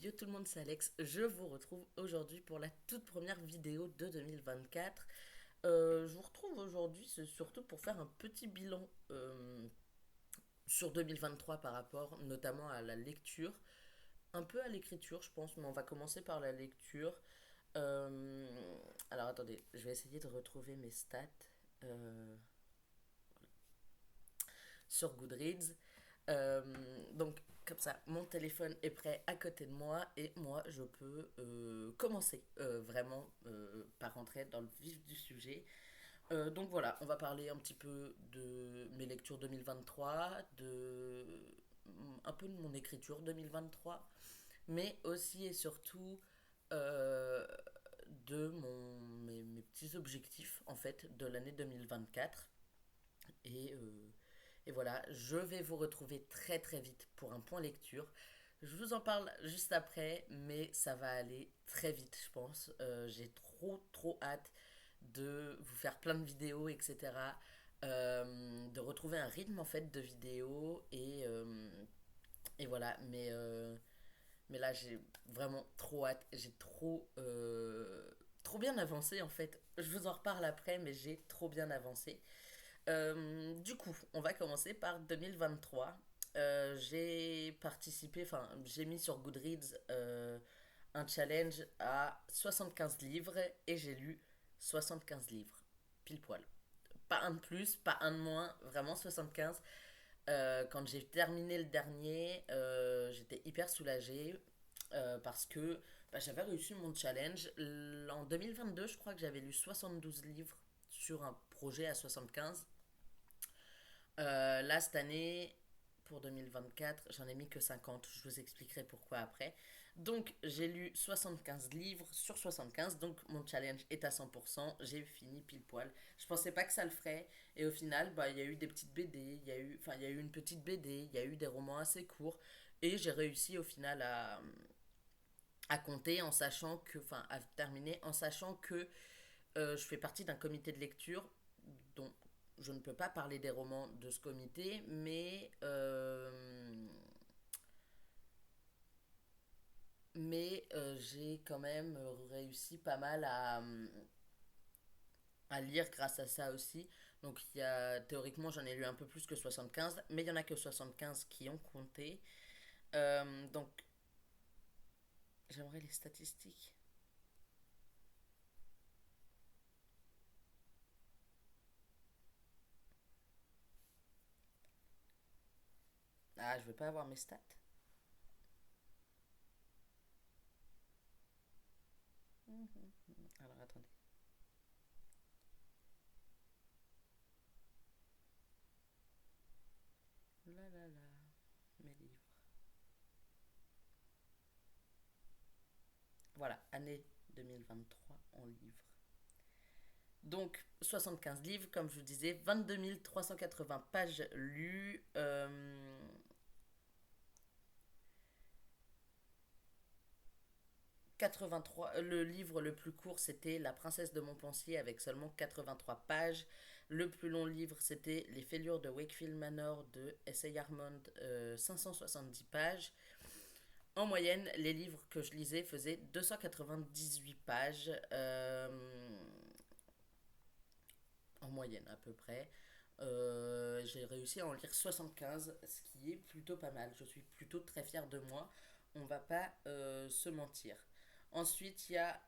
Yo tout le monde, c'est Alex. Je vous retrouve aujourd'hui pour la toute première vidéo de 2024. Je vous retrouve aujourd'hui, c'est surtout pour faire un petit bilan sur 2023 par rapport notamment à la lecture, un peu à l'écriture je pense, mais on va commencer par la lecture. Alors attendez, je vais essayer de retrouver mes stats euh, sur Goodreads. Donc, comme ça, mon téléphone est prêt à côté de moi et moi, je peux commencer vraiment par rentrer dans le vif du sujet. Donc voilà, on va parler un petit peu de mes lectures 2023, un peu de mon écriture 2023, mais aussi et surtout euh, mes petits objectifs en fait de l'année 2024. Et, euh, et voilà, je vais vous retrouver très très vite pour un point lecture. Je vous en parle juste après, mais ça va aller très vite, je pense. J'ai trop hâte de vous faire plein de vidéos, etc. De retrouver un rythme en fait de vidéos et voilà. Mais là, j'ai vraiment trop hâte. J'ai trop bien avancé en fait. Je vous en reparle après, mais j'ai trop bien avancé. Du coup, on va commencer par 2023. J'ai participé, enfin, j'ai mis sur Goodreads un challenge à 75 livres et j'ai lu 75 livres, pile poil. Pas un de plus, pas un de moins, vraiment 75. Quand j'ai terminé le dernier, j'étais hyper soulagée parce que j'avais réussi mon challenge. En 2022, je crois que j'avais lu 72 livres sur un projet à 75. Là, cette année, pour 2024, j'en ai mis que 50. Je vous expliquerai pourquoi après. Donc, j'ai lu 75 livres sur 75. Donc, mon challenge est à 100%. J'ai fini pile poil. Je pensais pas que ça le ferait. Et au final, il y a eu des petites BD. Il y a eu une petite BD. Il y a eu des romans assez courts. Et j'ai réussi au final à compter en sachant que, enfin, à terminer en sachant que je fais partie d'un comité de lecture dont je ne peux pas parler des romans de ce comité, mais j'ai quand même réussi pas mal à lire grâce à ça aussi. Donc théoriquement j'en ai lu un peu plus que 75, mais il y en a que 75 qui ont compté. Donc j'aimerais les statistiques. Ah, je veux pas avoir mes stats. Alors attendez. Là là là, mes livres. Voilà, année 2023 en livres. Donc 75 livres, comme je vous disais, 22 380 pages lues. 83, le livre le plus court, c'était La princesse de Montpensier avec seulement 83 pages. Le plus long livre, c'était Les fêlures de Wakefield Manor de S.A. Armand, 570 pages. En moyenne, les livres que je lisais faisaient 298 pages. En moyenne à peu près. J'ai réussi à en lire 75, ce qui est plutôt pas mal. Je suis plutôt très fière de moi. On va pas se mentir. Ensuite, il y a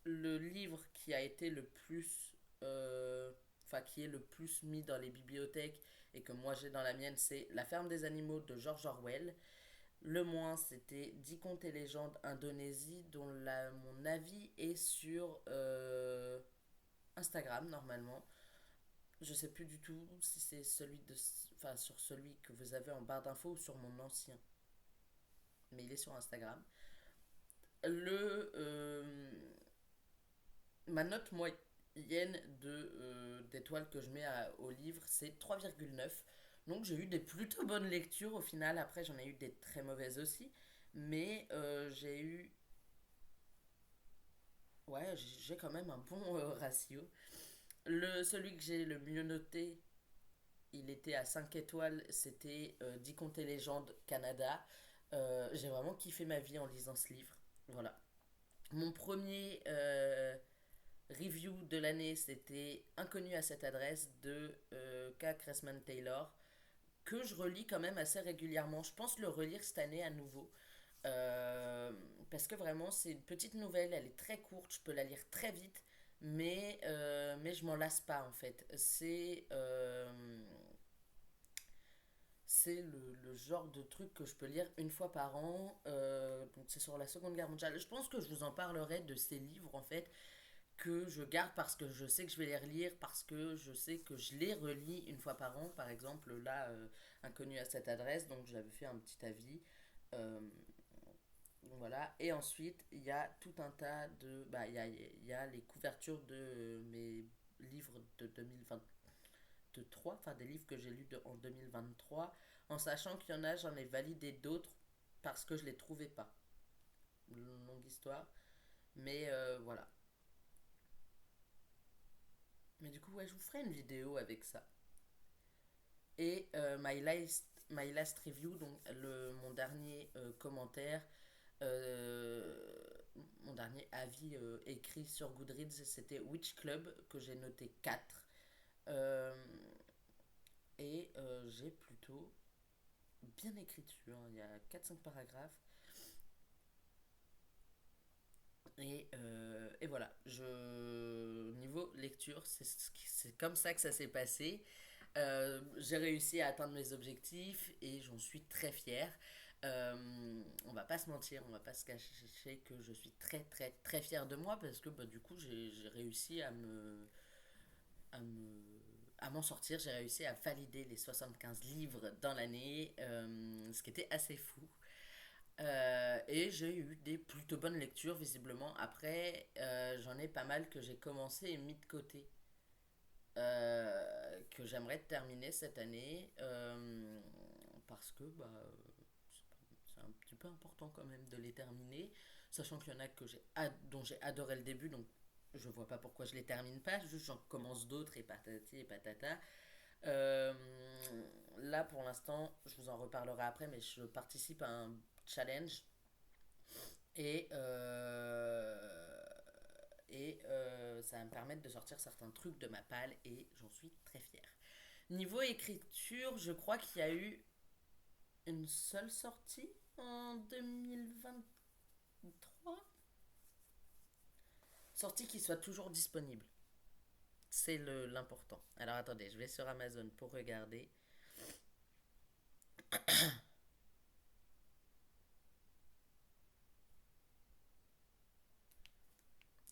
le livre qui a été le plus. Enfin, qui est le plus mis dans les bibliothèques et que moi j'ai dans la mienne, c'est La ferme des animaux de George Orwell. Le moins, c'était 10 contes et légendes Indonésie, dont mon avis est sur Instagram normalement. Je sais plus du tout si c'est enfin, sur celui que vous avez en barre d'infos ou sur mon ancien. Mais il est sur Instagram. Le, Ma note moyenne d'étoiles que je mets au livre, c'est 3,9. Donc j'ai eu des plutôt bonnes lectures au final. Après, j'en ai eu des très mauvaises aussi. Mais j'ai eu. Ouais, j'ai quand même un bon ratio. Celui que j'ai le mieux noté, il était à 5 étoiles, c'était 10 contes et légendes Canada. J'ai vraiment kiffé ma vie en lisant ce livre. Voilà. Mon premier review de l'année, c'était Inconnu à cette adresse de K. Cressman Taylor, que je relis quand même assez régulièrement. Je pense le relire cette année à nouveau. Euh, Parce que vraiment, c'est une petite nouvelle, elle est très courte, je peux la lire très vite, mais je m'en lasse pas en fait. C'est le genre de truc que je peux lire une fois par an. Donc c'est sur la Seconde Guerre mondiale. Je pense que je vous en parlerai de ces livres en fait que je garde parce que je sais que je vais les relire, parce que je sais que je les relis une fois par an. Par exemple, là, Inconnu à cette adresse, donc j'avais fait un petit avis. Euh, voilà. Et ensuite, il y a tout un tas de. Bah, il y a les couvertures de mes livres de 2023, enfin des livres que j'ai lus en 2023, en sachant qu'il y en a, j'en ai validé d'autres parce que je les trouvais pas. Longue histoire. Mais voilà. Mais du coup, ouais, je vous ferai une vidéo avec ça. Et my last review, donc mon dernier commentaire, euh, mon dernier avis écrit sur Goodreads, c'était Witch Club, que j'ai noté 4. Euh, j'ai plutôt bien écrit dessus, hein. Il y a 4 5 paragraphes. Et voilà, niveau lecture, c'est comme ça que ça s'est passé. J'ai réussi à atteindre mes objectifs et j'en suis très fière. On va pas se mentir, on va pas se cacher que je suis très très très fière de moi parce que bah, du coup j'ai réussi à me à m'en sortir, j'ai réussi à valider les 75 livres dans l'année, ce qui était assez fou. Et j'ai eu des plutôt bonnes lectures, visiblement. Après, j'en ai pas mal que j'ai commencé et mis de côté, que j'aimerais terminer cette année, parce que bah, c'est un petit peu important quand même de les terminer, sachant qu'il y en a dont j'ai adoré le début, donc je vois pas pourquoi je les termine pas, juste j'en commence d'autres et patati et patata. Euh, Là pour l'instant, je vous en reparlerai après, mais je participe à un challenge et, ça va me permettre de sortir certains trucs de ma palle et j'en suis très fière. Niveau écriture, je crois qu'il y a eu une seule sortie en 2023. Sortie qui soit toujours disponible. C'est l'important. Alors attendez, je vais sur Amazon pour regarder.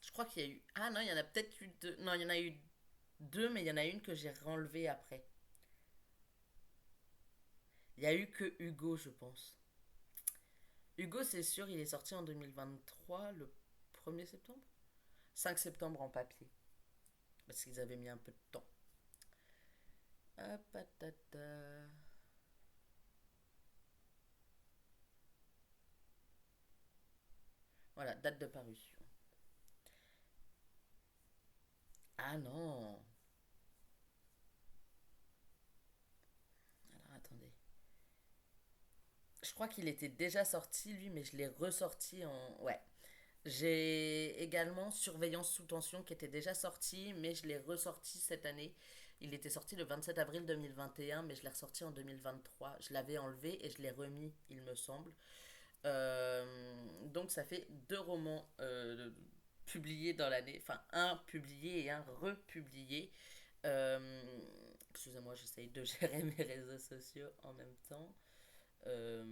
Je crois qu'il y a eu... Ah non, il y en a peut-être eu deux. Non, il y en a eu deux, mais il y en a une que j'ai renlevée après. Il y a eu que Hugo, je pense. Hugo, c'est sûr, il est sorti en 2023, le 1er septembre. 5 septembre en papier. Parce qu'ils avaient mis un peu de temps. Ah, patata. Voilà, date de parution. Ah non. Alors attendez. Je crois qu'il était déjà sorti, lui, mais je l'ai ressorti en... Ouais. J'ai également Surveillance sous tension qui était déjà sorti, mais je l'ai ressorti cette année. Il était sorti le 27 avril 2021, mais je l'ai ressorti en 2023. Je l'avais enlevé et je l'ai remis, il me semble. Donc ça fait 2 romans publiés dans l'année. Enfin, un publié et un republié. Euh, Excusez-moi, j'essaye de gérer mes réseaux sociaux en même temps. Euh,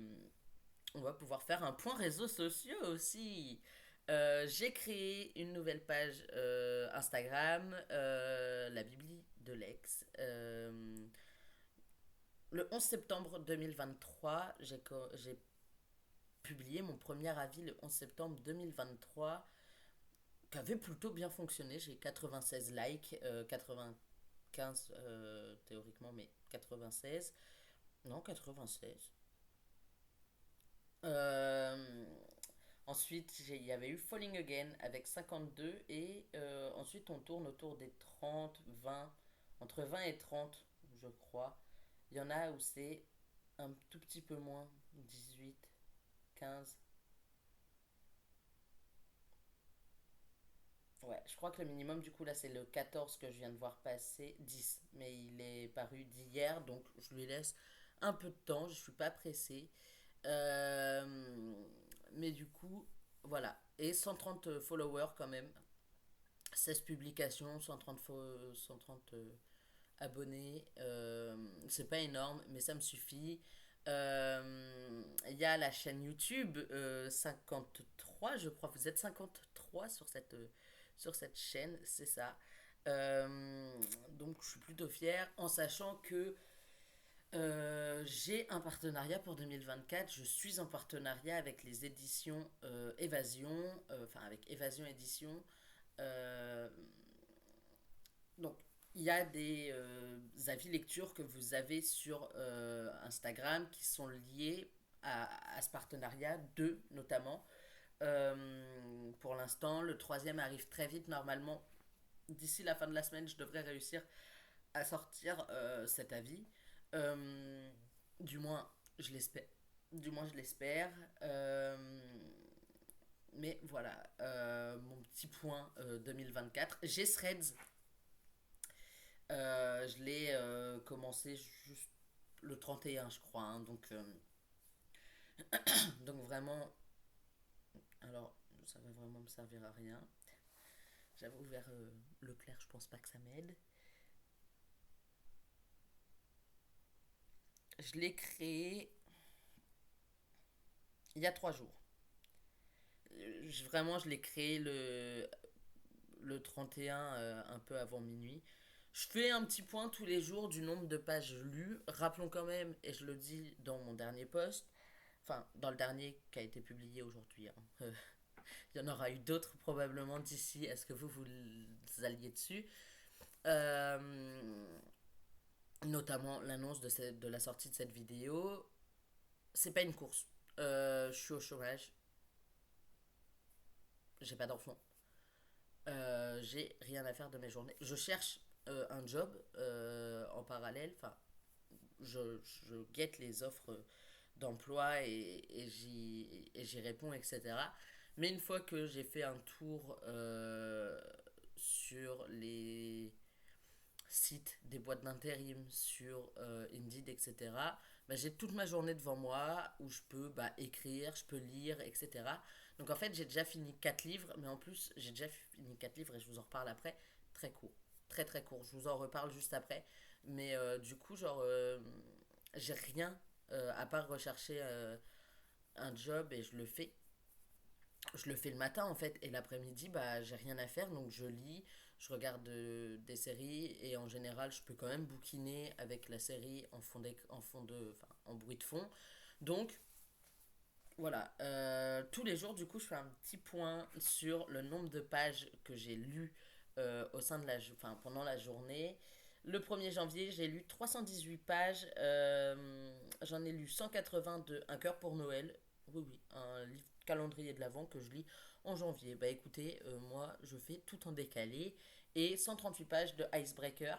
on va pouvoir faire un point réseaux sociaux aussi. J'ai créé une nouvelle page Instagram, la Bibli de l'ex. Le 11 septembre 2023, j'ai publié mon premier avis le 11 septembre 2023, qui avait plutôt bien fonctionné. J'ai 96 likes, 95 théoriquement, mais 96. Non, 96. Euh, Ensuite, il y avait eu Falling Again avec 52 et ensuite on tourne autour des 30, 20, entre 20 et 30, je crois. Il y en a où c'est un tout petit peu moins, 18. 15. Ouais, je crois que le minimum, du coup, là, c'est le 14 que je viens de voir passer, 10. Mais il est paru d'hier, donc je lui laisse un peu de temps, je suis pas pressée. Euh, mais du coup, voilà. Et 130 followers quand même. 16 publications, 130 abonnés. C'est pas énorme, mais ça me suffit. Il y a la chaîne YouTube 53, je crois. Vous êtes 53 sur cette chaîne, c'est ça. Donc je suis plutôt fière en sachant que j'ai un partenariat pour 2024. Je suis en partenariat avec les éditions Évasion, enfin avec Évasion Édition. Euh, donc, il y a des avis lecture que vous avez sur Instagram qui sont liés à ce partenariat, deux notamment. Pour l'instant, le troisième arrive très vite. Normalement, d'ici la fin de la semaine, je devrais réussir à sortir cet avis. Euh, du moins, je l'espère. Du moins, je l'espère. Mais voilà, mon petit point 2024. J'ai Threads. Je l'ai commencé juste le 31, je crois, hein, donc vraiment, alors ça va vraiment me servir à rien. J'avoue, vers Leclerc, je pense pas que ça m'aide. Je l'ai créé il y a 3 jours. Vraiment, je l'ai créé le 31, un peu avant minuit. Je fais un petit point tous les jours du nombre de pages lues. Rappelons quand même, et je le dis dans mon dernier post, enfin dans le dernier qui a été publié aujourd'hui, hein. Il y en aura eu d'autres probablement d'ici à ce que vous alliez dessus. Euh, Notamment l'annonce de la sortie de cette vidéo. C'est pas une course. Je suis au chômage. J'ai pas d'enfant. J'ai rien à faire de mes journées. Je cherche un job en parallèle. Enfin, je guette les offres d'emploi et j'y réponds, etc. Mais une fois que j'ai fait un tour sur les sites des boîtes d'intérim, sur Indeed, etc., bah, j'ai toute ma journée devant moi où je peux bah, écrire, je peux lire, etc. Donc en fait, j'ai déjà fini 4 livres, mais en plus, j'ai déjà fini 4 livres et je vous en reparle après, très court. Très très court. Je vous en reparle juste après. Mais du coup, genre, j'ai rien à part rechercher un job et je le fais. Je le fais le matin en fait et l'après-midi bah j'ai rien à faire donc je lis, je regarde des séries et en général je peux quand même bouquiner avec la série en fond de enfin en bruit de fond. Donc voilà, tous les jours du coup je fais un petit point sur le nombre de pages que j'ai lues au sein de enfin pendant la journée. Le 1er janvier, j'ai lu 318 pages. J'en ai lu 180 de Un cœur pour Noël. Oui, oui, un livre calendrier de l'Avent que je lis en janvier. Bah écoutez, moi, je fais tout en décalé. Et 138 pages de Icebreaker,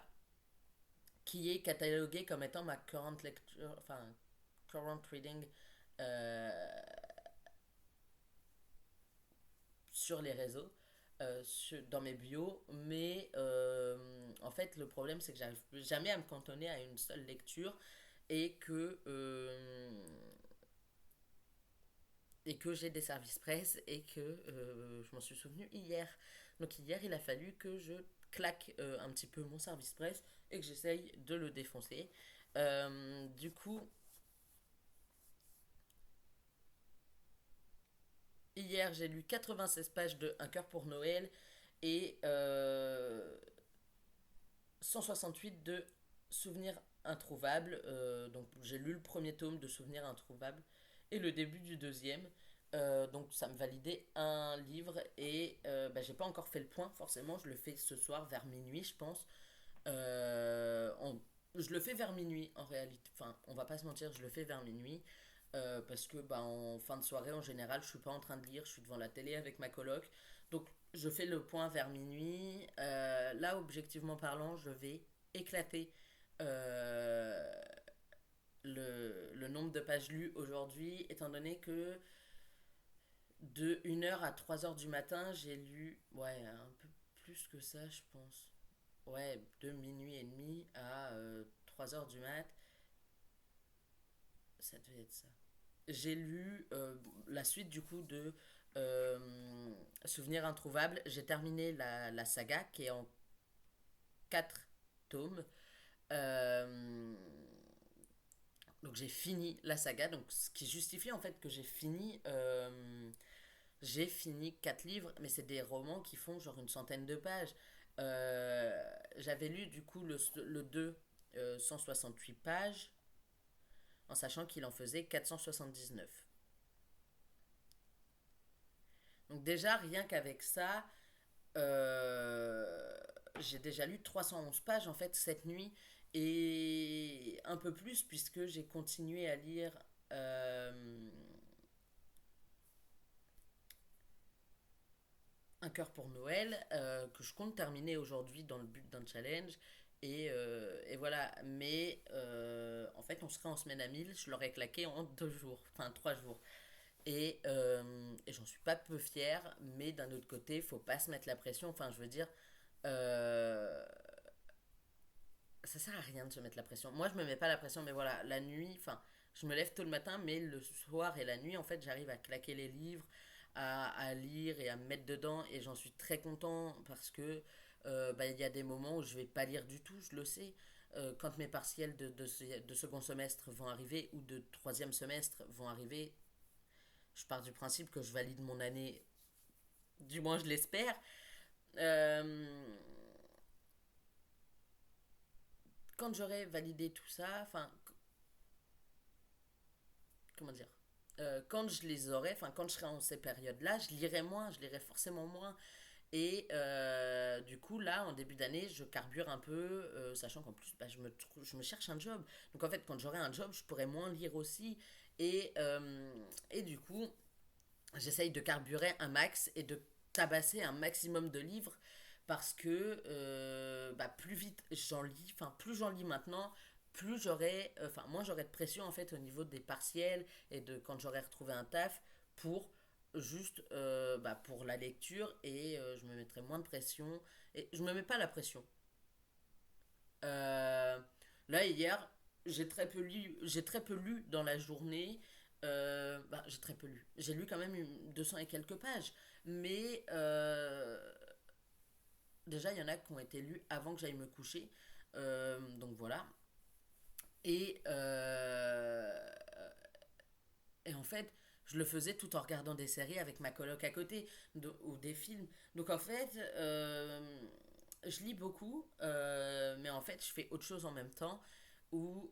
qui est catalogué comme étant ma current lecture, enfin, current reading euh, sur les réseaux, dans mes bios, mais en fait le problème c'est que j'arrive jamais à me cantonner à une seule lecture et que j'ai des services presse et que je m'en suis souvenu hier. Donc hier il a fallu que je claque un petit peu mon service presse et que j'essaye de le défoncer. Du coup, hier j'ai lu 96 pages de Un cœur pour Noël et 168 de Souvenirs introuvables. Donc j'ai lu le premier tome de Souvenirs introuvables et le début du deuxième. Donc ça me validait un livre et bah, j'ai pas encore fait le point forcément. Je le fais ce soir vers minuit, je pense. Je le fais vers minuit en réalité. Enfin, on va pas se mentir, je le fais vers minuit. Parce que bah, en fin de soirée, en général, je suis pas en train de lire, je suis devant la télé avec ma coloc. Donc, je fais le point vers minuit. Là, objectivement parlant, je vais éclater le nombre de pages lues aujourd'hui, étant donné que De 1 heure à 3 heures du matin, j'ai lu, ouais, un peu plus que ça, je pense. Ouais, de minuit et demi à 3 heures du mat, ça devait être ça. J'ai lu la suite du coup de Souvenirs introuvables. J'ai terminé la saga qui est en 4 tomes. Euh, donc j'ai fini la saga, donc ce qui justifie en fait que j'ai fini 4 livres, mais c'est des romans qui font genre une centaine de pages. J'avais lu du coup le 2, 168 pages, en sachant qu'il en faisait 479. Donc déjà, rien qu'avec ça, j'ai déjà lu 311 pages en fait cette nuit, et un peu plus puisque j'ai continué à lire euh, Un cœur pour Noël, que je compte terminer aujourd'hui dans le but d'un challenge. Et voilà, mais en fait, on serait en semaine à 1000, je l'aurais claqué en 2 jours, enfin 3 jours. Et j'en suis pas peu fière, mais d'un autre côté, faut pas se mettre la pression. Enfin, je veux dire, euh, ça sert à rien de se mettre la pression. Moi, je me mets pas la pression, mais voilà, la nuit, enfin, je me lève tôt le matin, mais le soir et la nuit, en fait, j'arrive à claquer les livres, à lire et à me mettre dedans, et j'en suis très content parce que bah, il y a des moments où je vais pas lire du tout, je le sais. Quand mes partiels de second semestre vont arriver ou de troisième semestre vont arriver, je pars du principe que je valide mon année, du moins je l'espère. Euh, Quand j'aurai validé tout ça, enfin, comment dire, quand je les aurai, enfin quand je serai en ces périodes-là, je lirai moins, je lirai forcément moins. Et du coup, là, en début d'année, je carbure un peu, sachant qu'en plus, bah, je me cherche un job. Donc en fait, quand j'aurai un job, je pourrai moins lire aussi. Et du coup, j'essaye de carburer un max et de tabasser un maximum de livres parce que bah, plus vite j'en lis, enfin plus j'en lis maintenant, plus j'aurai, enfin moins j'aurai de pression en fait au niveau des partiels et de quand j'aurai retrouvé un taf pour juste bah, pour la lecture, et je me mettrai moins de pression et je me mets pas la pression. Euh, Là hier, j'ai très peu lu dans la journée. Bah, j'ai très peu lu. J'ai lu quand même 200 et quelques pages, mais déjà il y en a qui ont été lus avant que j'aille me coucher. Donc voilà. Et et en fait, je le faisais tout en regardant des séries avec ma coloc à côté, ou des films. Donc en fait, je lis beaucoup, mais en fait, je fais autre chose en même temps. Ou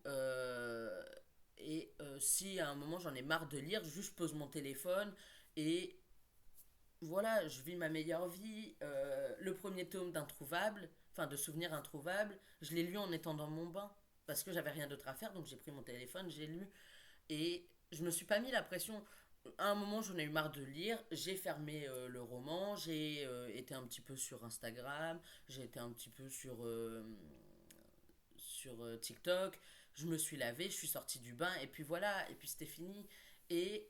si à un moment j'en ai marre de lire, juste je pose mon téléphone et voilà, je vis ma meilleure vie. Le premier tome d'Introuvable, enfin de Souvenirs Introuvables, je l'ai lu en étant dans mon bain parce que j'avais rien d'autre à faire, donc j'ai pris mon téléphone, j'ai lu, et je me suis pas mis la pression. À un moment, j'en ai eu marre de lire. J'ai fermé le roman. J'ai été un petit peu sur Instagram. J'ai été un petit peu sur TikTok. Je me suis lavé. Je suis sortie du bain. Et puis voilà. Et puis c'était fini. Et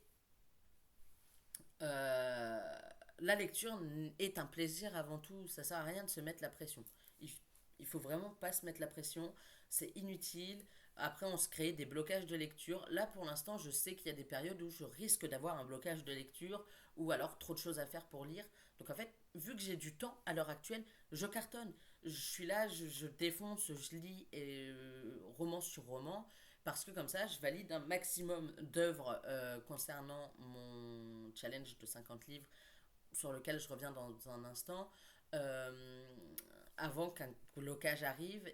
euh, la lecture est un plaisir avant tout. Ça sert à rien de se mettre la pression. Il, il faut vraiment pas se mettre la pression. C'est inutile. Après, on se crée des blocages de lecture. Là, pour l'instant, je sais qu'il y a des périodes où je risque d'avoir un blocage de lecture ou alors trop de choses à faire pour lire. Donc, en fait, vu que j'ai du temps à l'heure actuelle, je cartonne. Je suis là, je défonce, je lis roman sur roman, parce que comme ça, je valide un maximum d'œuvres concernant mon challenge de 50 livres sur lequel je reviens dans un instant, euh, avant qu'un blocage arrive.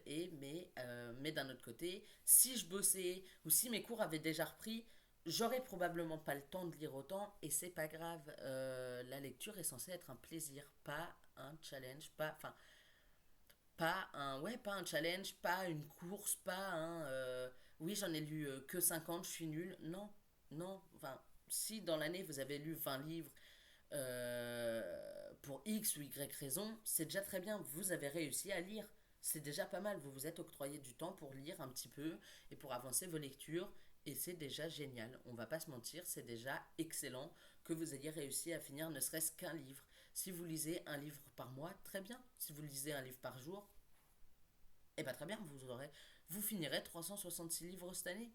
Mais d'un autre côté, si je bossais ou si mes cours avaient déjà repris, j'aurais probablement pas le temps de lire autant, et c'est pas grave. La lecture est censée être un plaisir, pas un challenge, pas un challenge, pas une course, pas un oui, j'en ai lu que 50, je suis nul. Non, non, enfin, si dans l'année vous avez lu 20 livres pour X ou Y raison, c'est déjà très bien. Vous avez réussi à lire. C'est déjà pas mal. Vous vous êtes octroyé du temps pour lire un petit peu et pour avancer vos lectures. et c'est déjà génial. On va pas se mentir, c'est déjà excellent que vous ayez réussi à finir ne serait-ce qu'un livre. Si vous lisez un livre par mois, très bien. Si vous lisez un livre par jour, eh bien très bien, vous finirez 366 livres cette année.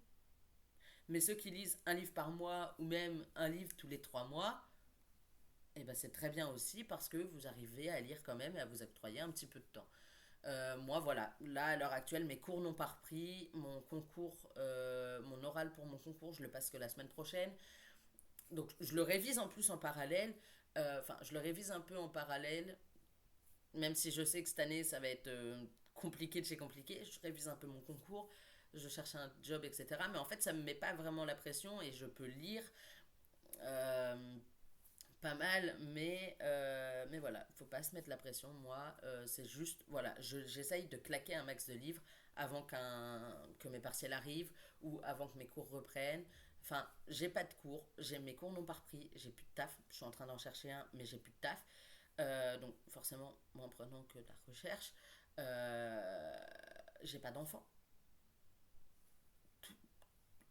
Mais ceux qui lisent un livre par mois ou même un livre tous les 3 mois, eh ben c'est très bien aussi parce que vous arrivez à lire quand même et à vous octroyer un petit peu de temps. Moi, voilà, là à l'heure actuelle, mes cours n'ont pas repris. Mon concours, mon oral pour mon concours, je le passe que la semaine prochaine. Donc, je le révise en plus en parallèle. Enfin, je le révise un peu en parallèle, même si je sais que cette année, ça va être compliqué de chez compliqué. Je révise un peu mon concours, je cherche un job, etc. Mais en fait, ça me met pas vraiment la pression et je peux lire. Euh, Pas mal, mais voilà, faut pas se mettre la pression. Moi, c'est juste, voilà, j'essaye de claquer un max de livres avant que mes partiels arrivent ou avant que mes cours reprennent. Enfin, j'ai pas de cours, mes cours n'ont pas repris, j'ai plus de taf. Je suis en train d'en chercher un, mais j'ai plus de taf. Donc, forcément, moi, en prenant que de la recherche, euh, j'ai pas d'enfant.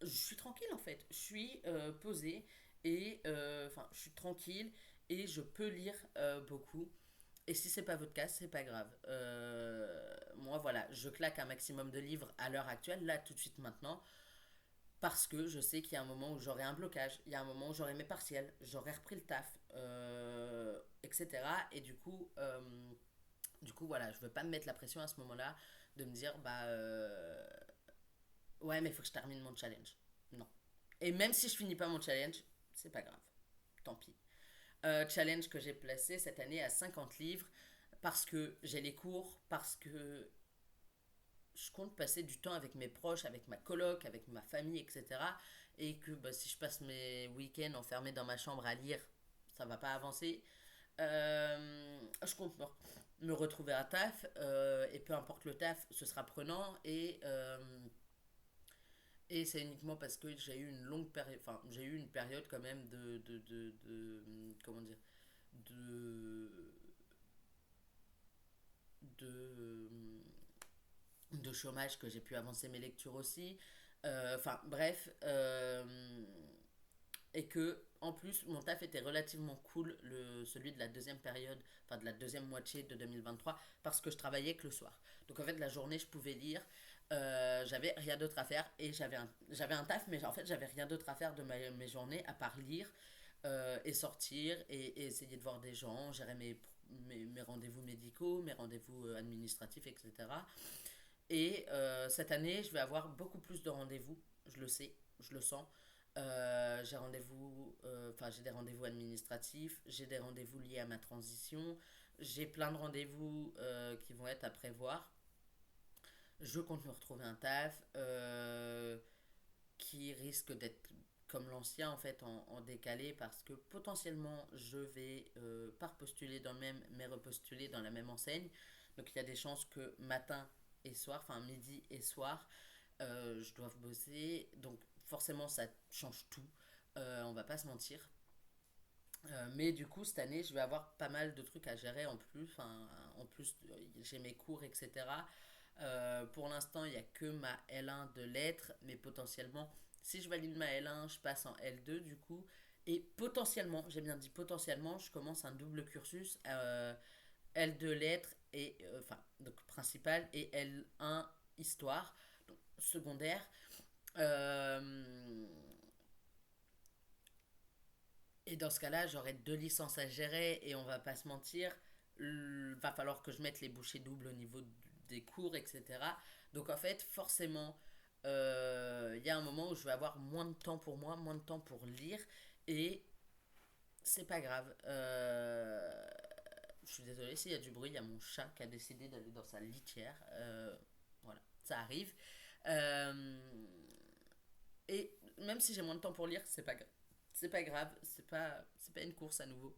Je suis tranquille en fait. Je suis posée et enfin, je suis tranquille et je peux lire beaucoup. Et si c'est pas votre cas, c'est pas grave. Moi, voilà, je claque un maximum de livres à l'heure actuelle, là, tout de suite, maintenant, parce que je sais qu'il y a un moment où j'aurai un blocage, il y a un moment où j'aurai mes partiels, j'aurai repris le taf, etc. Et du coup, voilà, je veux pas me mettre la pression à ce moment-là de me dire, bah, ouais, mais il faut que je termine mon challenge. Non. Et même si je finis pas mon challenge, c'est pas grave. Tant pis. Challenge que j'ai placé cette année à 50 livres parce que j'ai les cours, parce que je compte passer du temps avec mes proches, avec ma coloc, avec ma famille, etc. Et que bah, si je passe mes week-ends enfermés dans ma chambre à lire, ça va pas avancer. Je compte me retrouver à taf et peu importe le taf, ce sera prenant et c'est uniquement parce que j'ai eu une longue période, enfin j'ai eu une période quand même comment dire, de, de, de chômage que j'ai pu avancer mes lectures aussi. Enfin bref, et que en plus mon taf était relativement cool, celui de la deuxième période, enfin de la deuxième moitié de 2023, parce que je travaillais que le soir. Donc en fait la journée je pouvais lire, j'avais rien d'autre à faire et j'avais un taf, mais en fait j'avais rien d'autre à faire de mes journées à part lire et sortir et essayer de voir des gens, gérer mes rendez-vous médicaux, mes rendez-vous administratifs, etc. Et cette année, je vais avoir beaucoup plus de rendez-vous, je le sais, je le sens. J'ai rendez-vous, enfin j'ai des rendez-vous administratifs, j'ai des rendez-vous liés à ma transition, j'ai plein de rendez-vous qui vont être à prévoir. Je compte me retrouver un taf qui risque d'être comme l'ancien en fait en décalé parce que potentiellement je vais pas repostuler dans le même mais repostuler dans la même enseigne. Donc il y a des chances que matin et soir, enfin midi et soir, je dois bosser. Donc forcément ça change tout. On va pas se mentir. Mais du coup, cette année, je vais avoir pas mal de trucs à gérer en plus. Enfin, en plus, j'ai mes cours, etc. Pour l'instant, il n'y a que ma L1 de lettres, mais potentiellement, si je valide ma L1, je passe en L2 du coup. Et potentiellement, j'ai bien dit potentiellement, je commence un double cursus L2 lettres et enfin donc principal et L1 histoire, donc secondaire. Euh, Et dans ce cas-là, j'aurai 2 licences à gérer et on va pas se mentir, va falloir que je mette les bouchées doubles au niveau des cours, etc. Donc en fait, forcément, il y a un moment où je vais avoir moins de temps pour moi, moins de temps pour lire et c'est pas grave. Je suis désolée s'il y a du bruit, il y a mon chat qui a décidé d'aller dans sa litière. Voilà, ça arrive. Euh, et même si j'ai moins de temps pour lire, c'est pas grave. C'est pas grave, c'est pas une course à nouveau.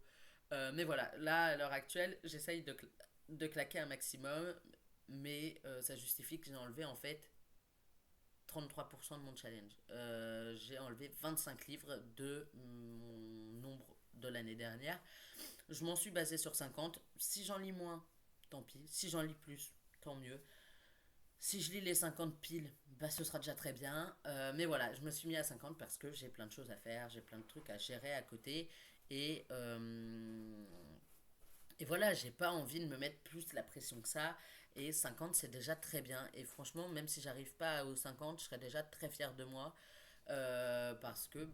Mais voilà, là, à l'heure actuelle, j'essaye de claquer un maximum, mais ça justifie que j'ai enlevé en fait 33% de mon challenge. J'ai enlevé 25 livres de mon nombre de l'année dernière. Je m'en suis basé sur 50. Si j'en lis moins, tant pis. Si j'en lis plus, tant mieux. Si je lis les 50 piles, bah, ce sera déjà très bien. Mais voilà, je me suis mis à 50 parce que j'ai plein de choses à faire, j'ai plein de trucs à gérer à côté. Et, euh, et voilà, j'ai pas envie de me mettre plus la pression que ça. Et 50, c'est déjà très bien. Et franchement, même si j'arrive pas aux 50, je serais déjà très fière de moi. Parce que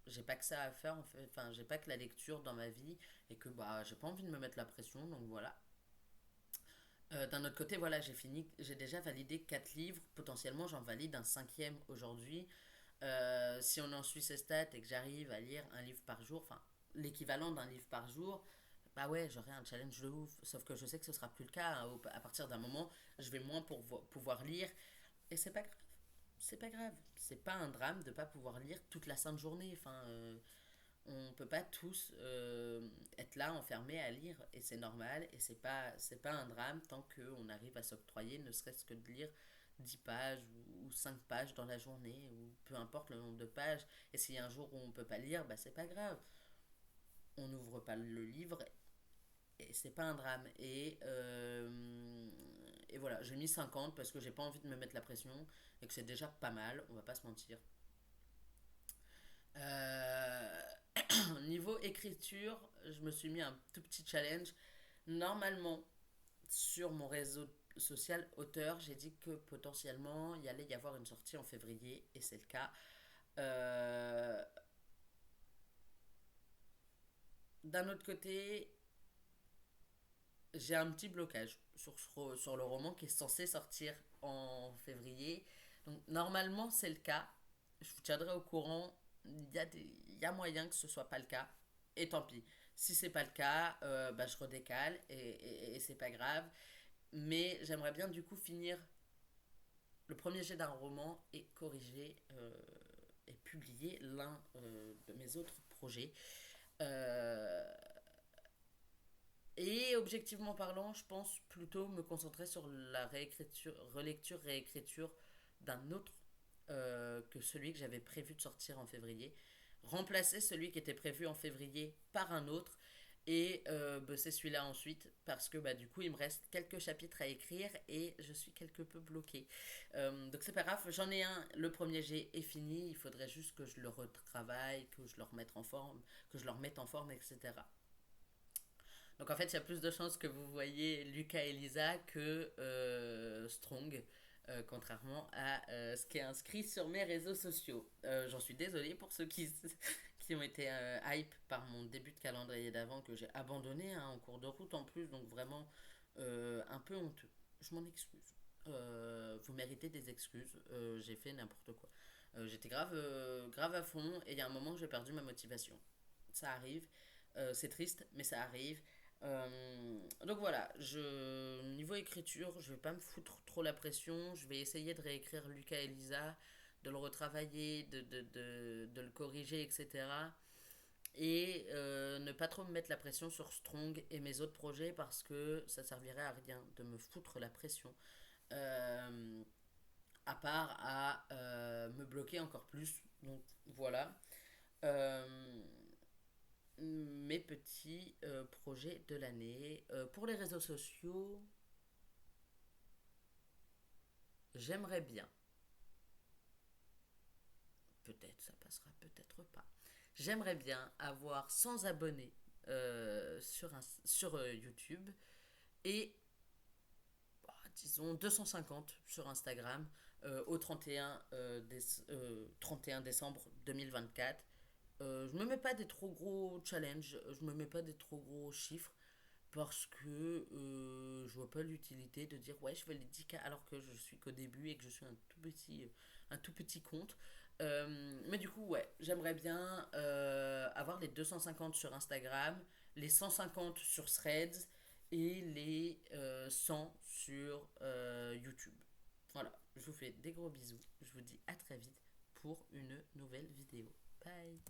j'ai pas que ça à faire en fait. Enfin, j'ai pas que la lecture dans ma vie. Et que j'ai pas envie de me mettre la pression. Donc voilà. D'un autre côté, voilà, j'ai déjà validé 4 livres. Potentiellement, j'en valide un cinquième aujourd'hui. Si on en suit ces stats et que j'arrive à lire un livre par jour, enfin l'équivalent d'un livre par jour, bah ouais, j'aurai un challenge de ouf. Sauf que je sais que ce sera plus le cas, hein. À partir d'un moment, je vais moins pouvoir lire. Et c'est pas grave. C'est pas grave. C'est pas un drame de pas pouvoir lire toute la sainte journée. On peut pas tous être là enfermés à lire et c'est normal et c'est pas un drame tant qu'on arrive à s'octroyer ne serait-ce que de lire 10 pages ou 5 pages dans la journée ou peu importe le nombre de pages. Et s'il y a un jour où on peut pas lire, bah c'est pas grave. On n'ouvre pas le livre et c'est pas un drame. Et voilà, j'ai mis 50 parce que j'ai pas envie de me mettre la pression et que c'est déjà pas mal, on va pas se mentir. Euh, Niveau écriture, je me suis mis un tout petit challenge. Normalement, sur mon réseau social auteur, j'ai dit que potentiellement il allait y avoir une sortie en février, et c'est le cas. Euh, D'un autre côté, j'ai un petit blocage sur le roman qui est censé sortir en février. Donc normalement c'est le cas. Je vous tiendrai au courant. Il y a moyen que ce soit pas le cas. Et tant pis. Si c'est pas le cas, je redécale et c'est pas grave. Mais j'aimerais bien du coup finir le premier jet d'un roman et corriger et publier l'un de mes autres projets. Euh, Et objectivement parlant, je pense plutôt me concentrer sur la relecture, réécriture d'un autre que celui que j'avais prévu de sortir en février. Remplacer celui qui était prévu en février par un autre. Et c'est celui-là ensuite, parce que du coup, il me reste quelques chapitres à écrire et je suis quelque peu bloquée. Donc c'est pas grave, j'en ai un, le premier jet est fini, il faudrait juste que je le retravaille, que je le remette en forme, que je le remette en forme, etc. Donc en fait, il y a plus de chances que vous voyez Lucas et Lisa que Strong, contrairement à ce qui est inscrit sur mes réseaux sociaux. J'en suis désolée pour ceux qui ont été hype par mon début de calendrier d'avant que j'ai abandonné hein, en cours de route en plus, donc vraiment un peu honteux. Je m'en excuse. Vous méritez des excuses, j'ai fait n'importe quoi. J'étais grave à fond et il y a un moment où j'ai perdu ma motivation. Ça arrive, c'est triste, mais ça arrive. Donc voilà, niveau écriture, je vais pas me foutre trop la pression. Je vais essayer de réécrire Lucas et Lisa, de le retravailler, de le corriger, etc. Et ne pas trop me mettre la pression sur Strong et mes autres projets parce que ça servirait à rien de me foutre la pression. Euh, à part à me bloquer encore plus. Donc voilà. Euh, Mes petits projets de l'année. Pour les réseaux sociaux, j'aimerais bien, peut-être ça passera, peut-être pas, j'aimerais bien avoir 100 abonnés sur YouTube et disons 250 sur Instagram au 31 décembre 2024. Je me mets pas des trop gros challenges, je me mets pas des trop gros chiffres parce que je vois pas l'utilité de dire ouais je veux les 10K alors que je suis qu'au début et que je suis un tout petit compte. Mais du coup ouais j'aimerais bien avoir les 250 sur Instagram, les 150 sur Threads et les 100 sur YouTube. Voilà, je vous fais des gros bisous, je vous dis à très vite pour une nouvelle vidéo. Bye.